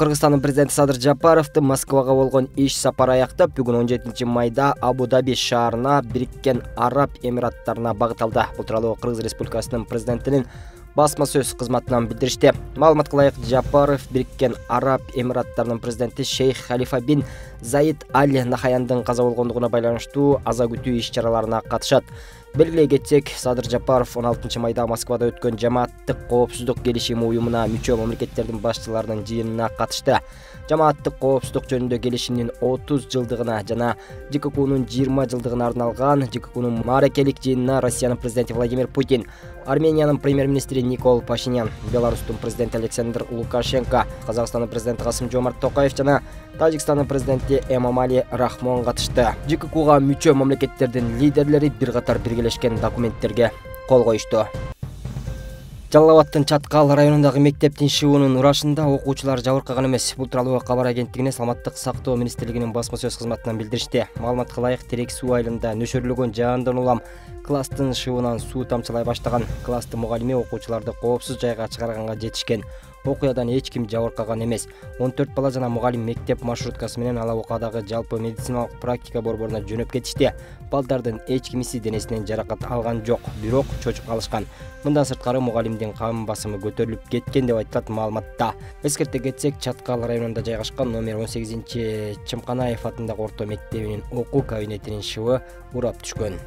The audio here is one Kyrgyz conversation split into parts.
Кыргызстандын президенти Садыр Жапаровдун Москвага болгон иш сапары аяктап, бүгүн 17 майда Абу-Даби шаарына, Бириккен Араб Эмираттарына багыт алды. Бул тууралуу Кыргыз Республикасынын президентинин басма сөз кызматынан билдиришти. Маалыматка ылайык, Жапаров Бириккен Араб Эмираттарынын президенти Шейх Халифа бин Заид Аль Нахаяндын каза болгондугуна байланыштуу аза күтүү иш-чараларына катышат. Белгилей кетсек, Садыр Жапаров 16 майда Москвада өткөн Жамааттык коопсуздук келишими уюмуна мүчө мамлекеттердин башчыларынын жыйынына катышты. Жамааттык коопсуздук жөнүндө келишимдин 30 жылдыгына жана ЖККнун 20 жылдыгына арналган ЖККнун мааракелик жыйынына Россиянын президенти Владимир Путин, Армениянын премьер-министри Никол Пашинян, Беларустун президенти Александр Лукашенко, Казакстандын президенти Касым-Жомарт Токаев жана Тажикстандын президенти Эмомали Рахмон катышты. ЖККга мүчө мамлекеттердин лидерлери бир катар биргелешкен документтерге кол коюшту. Жалал Абадтын Чаткал районундагы мектептин шыбуунун урашында окуучулар жабыркаган эмес. Бул тууралуу кабар агенттигине Саламаттык сактоо министрлигинин басма сөз кызматынан билдиришти. Маалыматка ылайык, Терек суу айылында нөшөрлөгөн жаандан улам класстын шыбуунан суу тамчылай баштаган. Класстын мугалими окуучуларды коопсуз жайга чыгарганга жетишкен. Окуядан эч ким жабыркаган эмес. 14 бала жана мугалим мектеп маршруткасы менен Алабукадагы жалпы медициналык практика борборуна жөнөп кетишти. Балдардын эч кимиси денесинен жаракат алган жок, бирок чочуп калышкан. Мындан сырткары мугалимдин кан басымы көтөрүлүп кеткен деп айтылат маалыматта. Эскерте кетсек, Чаткал районунда жайгашкан номер 18 Чымканаев атындагы орто мектебинин окуу кабинетинин шыбы урап түшкөн.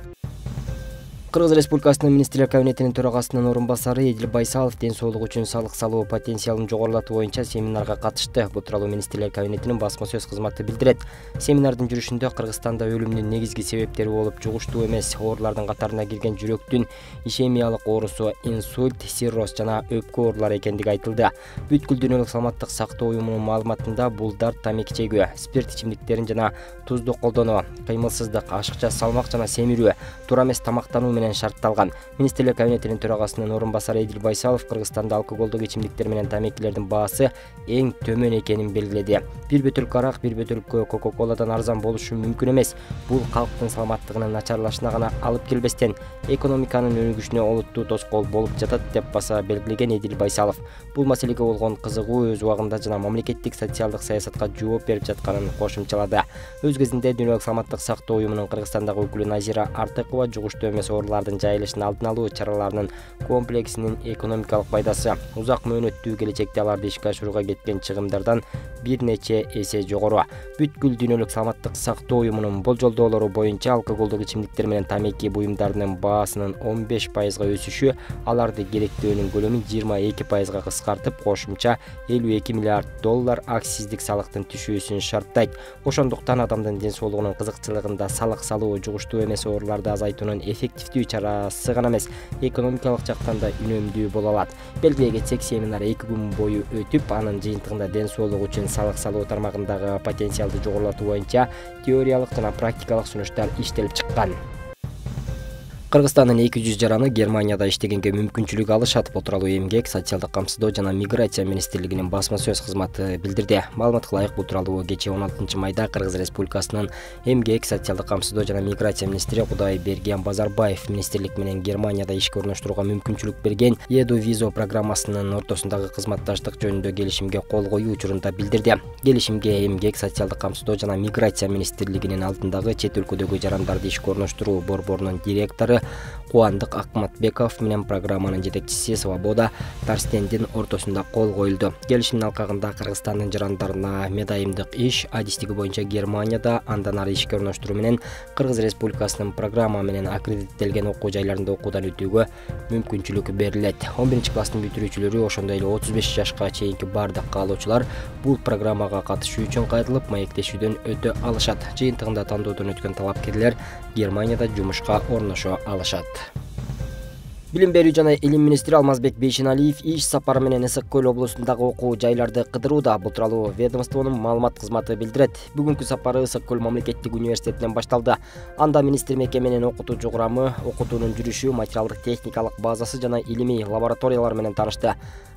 Кыргыз Республикасынын министрлер кабинетинин төрагасынын орун басары Эдил Байсалов ден соолук үчүн салык салуу потенциалын жогорулатуу боюнча семинарга катышты. Бул тууралуу министрлер кабинетинин басма сөз кызматы билдирет. Семинардын жүрүшүндө Кыргызстанда өлүмдүн негизги себептери болуп жугуштуу эмес, оорулардын катарына кирген жүрөктүн ишемиялык оорусу, инсульт, цирроз жана өпкө оорулары экендиги айтылды. Бүткүл дүйнөлүк саламаттык сактоо уюмунун маалыматында бул дар, тамеки чегүү, спирт ичимдиктерин жана тузду колдонуу, кыймылсыздык, ашыкча салмак жана семирүү, туура эмес тамактануу менен шартталган. Министрлер кабинетинин төрагасынын орун басары Эдил Байсалов Кыргызстанда алкоголдук ичимдиктер менен тамекилердин баасы эң төмөн экенин белгиледи. Бир бөтөлкө арак, бир бөтөлкө Кока-Коладан арзан болушу мүмкүн эмес. Бул калктын саламаттыгынын начарлашына гана алып келбестен, экономиканын өнүгүшүнө олуттуу тоскоол болуп жатат деп баса белгилеген Эдил Байсалов. Бул маселеге болгон кызыгуу өз убагында жана мамлекеттик социалдык саясатка жооп берип жатканын кошумчалады. Өз кезинде дүйнөлүк саламаттык сактоо уюмунун Кыргызстандагы өкүлү Назира Артыкова жугуштуу эмес оорулардын жайылышын алдын алуу чараларынын комплексинин экономикалык пайдасы узак мөөнөттүү келечекте аларды ишке ашырууга кеткен чыгымдардан бир нече эсе жогору. Бүткүл дүйнөлүк саламаттык сактоо уюмунун болжолдоолору боюнча алкоголдук ичимдиктер менен тамеки буюмдарынын баасынын 15%га өсүшү аларды керектөөнүн көлөмүн 22%га кыскартып, кошумча $52 миллиард акциздик салыктын түшүүсүн шарттайт. Ошондуктан адамдын ден соолугунун кызыкчылыгында салык салуу жугуштуу эмес ооруларды азайтуунун эффективдүү чарасы гана эмес, экономикалык жактан да үнөмдүү боло алат. Белгилей кетсек, семинар 2 күн бою өтүп, анын жыйынтыгында ден соолук үчүн салык салуу тармагындагы потенциалды жогорулатуу боюнча теориялык жана практикалык сунуштар иштелип чыккан. Кыргызстандын 200 жараны Германияда иштегенге мүмкүнчүлүк алышат. Бул тууралуу Эмгек, социалдык камсыздоо жана миграция министрлигинин басма сөз кызматы билдирди. Маалыматка ылайык, бул тууралуу кечээ 16 майда Кыргыз Республикасынын Эмгек, социалдык камсыздоо жана миграция министри Кудайберген Базарбаев министрлик менен Германияда ишке орноштурууга мүмкүнчүлүк берген Edu Визо программасынын ортосундагы кызматташтык жөнүндө келишимге кол коюу учурунда билдирди. Келишимге Эмгек, социалдык камсыздоо жана миграция министрлигинин алдындагы чет өлкөдөгү жарандарды ишке орноштуруу борборунун директору Кубандык Акматбеков менен программанын жетекчиси Свобода Тарстендин ортосунда кол коюлду. Келишимдин алкагында Кыргызстандын жарандарына медайымдык иш адистиги боюнча Германияда андан ары ишке орноштуруу менен Кыргыз Республикасынын программа менен аккредиттелген окуу жайларында окуудан өтүүгө мүмкүнчүлүк берилет. 11-класстын бүтүрүүчүлөрү, ошондой эле 35 жашка чейинки бардык каалоочулар бул программага катышуу үчүн кайрылып, маектешүүдөн өтө алышат. Жыйынтыгында тандоодон өткөн талапкерлер Германияда жумушка орношо алышат. Билим берүү жана илим министри Алмазбек Бейшеналиев иш сапары менен Ысык Көл облусундагы окуу жайларды кыдырууда. Бул тууралуу ведомствонун маалымат кызматы билдирет. Бүгүнкү сапары Ысык Көл мамлекеттик университетинен башталды. Анда министр мекеменин окутуучу курамы, окутуунун жүрүшү, материалдык техникалык базасы жана илимий лабораториялар менен таанышты.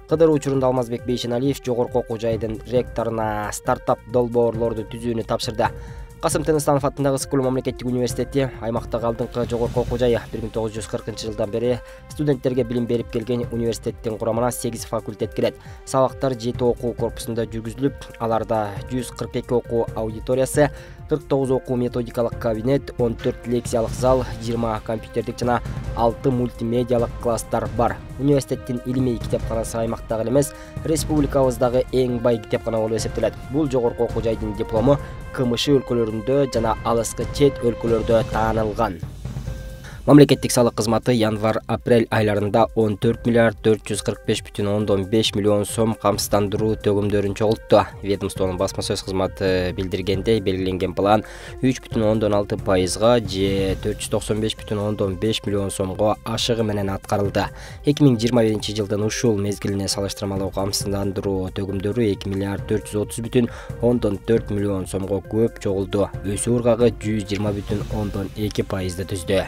Кыдыруу учурунда Алмазбек Бейшеналиев жогорку окуу жайдын ректоруна стартап долбоорлорду түзүүнү тапшырды. Касым Тыныстанов атындагы Скул мамлекеттик университети аймактагы алдыңкы жогорку окуу жайы 1940-жылдан бери студенттерге билим берип келген университеттин курамына 8 факультет кирет. Сабактар 7 окуу корпусунда жүргүзүлүп, аларда 142 окуу аудиториясы, 49 окуу методикалык кабинет, 14 лекциялык зал, 20 компьютердик жана 6 мультимедиалык класстар бар. Университеттин илимий китепканасы аймактагы эмес, республикабыздагы эң бай китепкана болуп эсептелет. Бул жогорку окуу жайдын диплому КМШ өлкөлөрүндө жана алыскы чет өлкөлөрдө таанылган. Мамлекеттик салык кызматы январь-апрель айларында 14 миллиард 445,5 миллион сом камсыздандыруу төгүмдөрүн чогултту. Ведомствонун басма сөз кызматы билдиргендей, белгиленген план 3,6%га же 495,5 миллион сомго ашыгы менен аткарылды. 2021-жылдын ушул мезгилине салыштырмалуу камсыздандыруу төгүмдөрү 2 миллиард 430,4 миллион сомго көп чогулду. Өсүү ыргагы 120,2%ды түздү.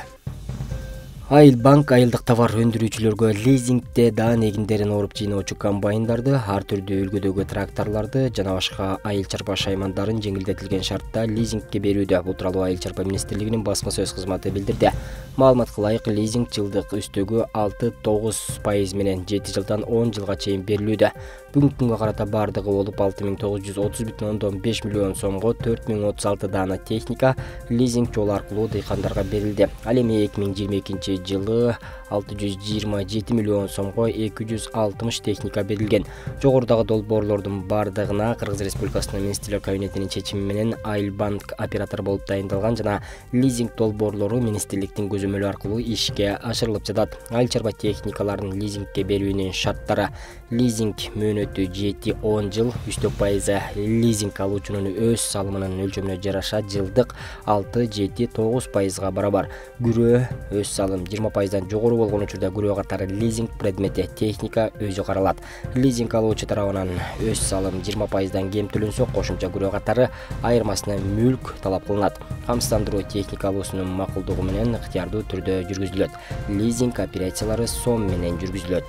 Айыл банк айылдык товар өндүрүүчүлөргө лизингде даан эгиндерин оруп жыйноочу комбайндарды, ар түрдүү үлгүдөгү тракторларды жана башка айыл чарба шаймандарын жеңилдетилген шартта лизингке берүүдө. Бул тууралуу Айыл чарба министрлигинин басма сөз кызматы билдирди. Маалыматка ылайык, лизинг жылдык үстөгү 6-9% менен 7 жылдан 10 жылга чейин берилүүдө. Бүгүнкү күнгө карата бардыгы болуп 6930,5 миллион сомго 4036 даана техника лизинг жолу аркылуу дыйкандарга берилди. Ал эми 2022-жылы 627 миллион сомго 260 техника берилген. Жогорудагы долбоорлордун бардыгына Кыргыз Республикасынын Министрлер кабинетинин чечими менен Айыл банк оператор болуп дайындалган жана лизинг долбоорлору министрликтин көзөмөлү аркылуу ишке ашырылып жатат. Айыл чарба техникаларын лизингке берүүнүн шарттары: лизинг мөөнөтү 7-10 жыл, үстөк пайызы лизинг алуучунун өз салымынын өлчөмүнө жараша жылдык 6-7-9%га барабар. Күрөө өз салым 20%дан жогору болгон учурда күрөө катары лизинг предмети техника өзү каралат. Лизинг алуучу тарабынан өз салым 20%дан кем төлөнсө, кошумча күрөө катары айырмасына мүлк талап кылынат. Камсыздандыруу техника алуусунун макулдугу менен ыктыярдуу түрдө жүргүзүлөт. Лизинг операциялары сом менен жүргүзүлөт.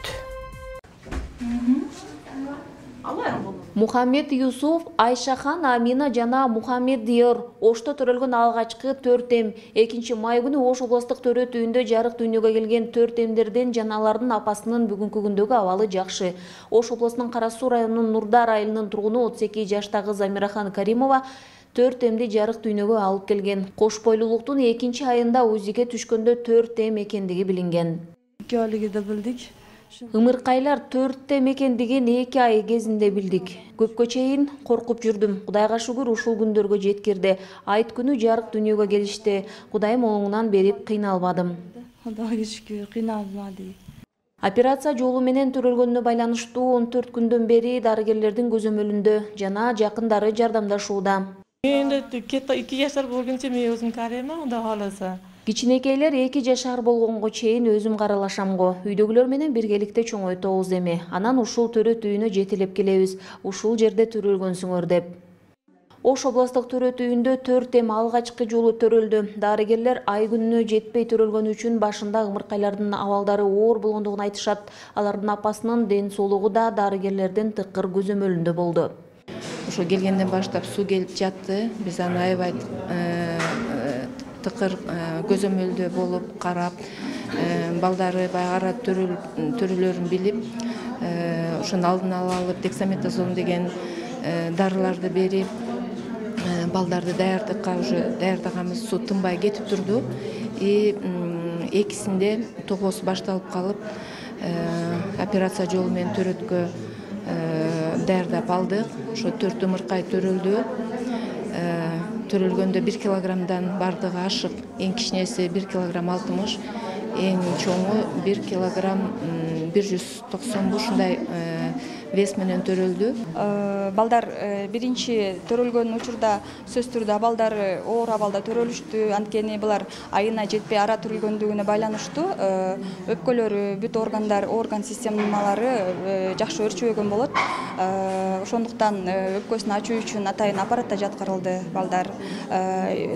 Мухаммед Юсуф, Айшахан, Амина жана Мухаммед Диор Ошто төрөлгөн алгачкы 4 2 май күнү Ош областык төрөт үйүндө жарык дүйнөгө келген 4 жана алардын апасынын бүгүнкү күндөгү абалы жакшы. Ош областынын Кара Суу районунун Нурдар айылынын тургуну 32 жаштагы Замирахан Каримова 4 жарык дүйнөгө алып келген. Кош бойлуулуктун 2 айында УЗИге түшкөндө 4 экендиги билинген. 2 айлыгында билдик. Ымыркайлар 4 экендигин 2 ай кезинде билдик. Көпкө чейин коркуп жүрдүм. Кудайга шүгүр ушул күндөргө жеткирди. Айт күнү жарык дүйнөгө келишти. Кудайым оңунан берип кыйналбадым. Кудайга шүгүр, кыйналбадым. Операция жолу менен төрөлгөнүнө байланыштуу 14 күндөн бери дарыгерлердин көзөмөлүндө жана жакындары жардамдашууда. Эми 2 жашар болгончо мен өзүм карайм, Кудай кааласа. Кичинекейлер 2 жашар болгонго чейин өзүм каралашамго. Үйдөгүлөр менен биргеликте чоңойтобуз эми. Анан ушул төрөт үйүнө жетелеп келебиз. Ушул жерде төрөлгөнсүңөр деп. Ош областык төрөт үйүндө 4 алгачкы жолу төрөлдү. Дарыгерлер ай күнүнө жетпей төрөлгөнү үчүн башында ымыркайлардын абалдары оор болгондугун айтышат. Алардын апасынын ден соолугу да дарыгерлердин тыкыр көзөмөлүндө болду. Ошо келгенден баштап суу келип жатты. Биз аны аябай тыкыр көзөмөлдө болуп карап, балдары байгара төрөлөрүн билип, ошонун алдын алып дексаметазон деген дарыларды берип, балдарды даярдаганбыз. Суу тынбай кетип турду. Экисинде топоз башталып калып, операция жолу менен төрөткө даярдап алдык. Ошо 4 ымыркай төрөлдү. Төрөлгөндө 1 килограммдан бардыгы ашык. Эң кичинеси 1 килограмм 60, эң чоңу 1 килограмм 190 ушундай вес менен төрөлдү. Балдар биринчи төрөлгөн учурда сөзсүз түрдө абалдары оор абалда төрөлүштү. Анткени булар айына жетпей ара төрөлгөндүгүнө байланыштуу. Өпкөлөрү, бүт орган системалары жакшы өрчүбөгөн болот. Ошондуктан өпкөсүн ачуу үчүн атайын аппаратта жаткырылды балдар.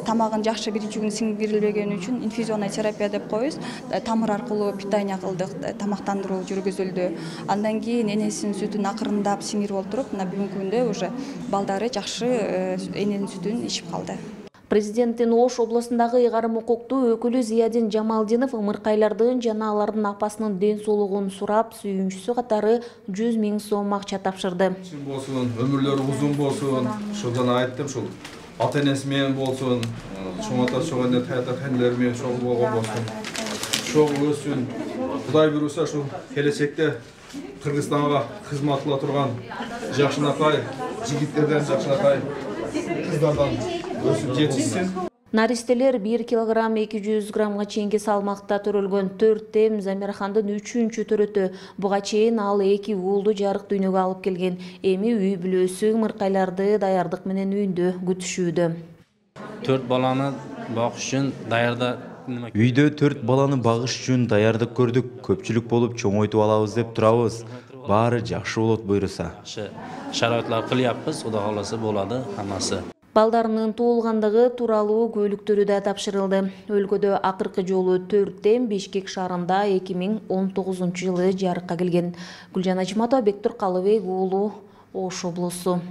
Тамагын жакшы биринчи күнү сиңдирилбегени үчүн инфузионный терапия деп коебуз. Тамыр аркылуу питание кылдык, тамактандыруу жүргүзүлдү. Андан кийин энесинин сүтүн акырындап сиңирип олтуруп, мына бүгүнкү күндө уже балдары жакшы эненин сүтүн ичип калды. Президенттин Ош облусундагы ыйгарым укуктуу өкүлү Зиядин Жамалдинов ымыркайлардын жана алардын апасынын ден соолугун сурап, сүйүнчүсү катары 100 000 сом акча тапшырды. Болсун, өмүрлөрү узун болсун, ушудан айттым, ушул ата-энеси менен болсун, чоңота чоңгонда тата-тенелер менен чогуу болгон болсун. Чогуу өссүн. Кудай буйруса, ушу келечекте Кыргызстанга кызмат кыла турган жакшынакай жигиттерден, жакшынакай кыздардан өсүп жетишсин. Наристелер 1 килограмм 200 граммга чейинки салмакта төрөлгөн 4 тем Замирхандын 3-чү төрөтү. Буга чейин ал 2 уулду жарык дүйнөгө алып келген. Эми үй бүлөсү ымыркайларды даярдык менен үйүндө күтүшүүдө. 4 баланы багыш үчүн даярда Үйдө 4 баланы багыш үчүн даярдык көрдүк. Көпчүлүк болуп чоңойтуп алабыз деп турабыз. Баары жакшы болот буйруса. Шарайытлар кылыппыз, Кудай кааласа болот хаммасы. Балдарынын туулгандыгы тууралуу көйлүктөрү да тапшырылды. Өлкөдө акыркы жолу 4 тем Бишкек шаарында 2019-жылы жарыкка келген. Гүлжан Ажматова, Бектур Калыбек уулу, Ош облусу.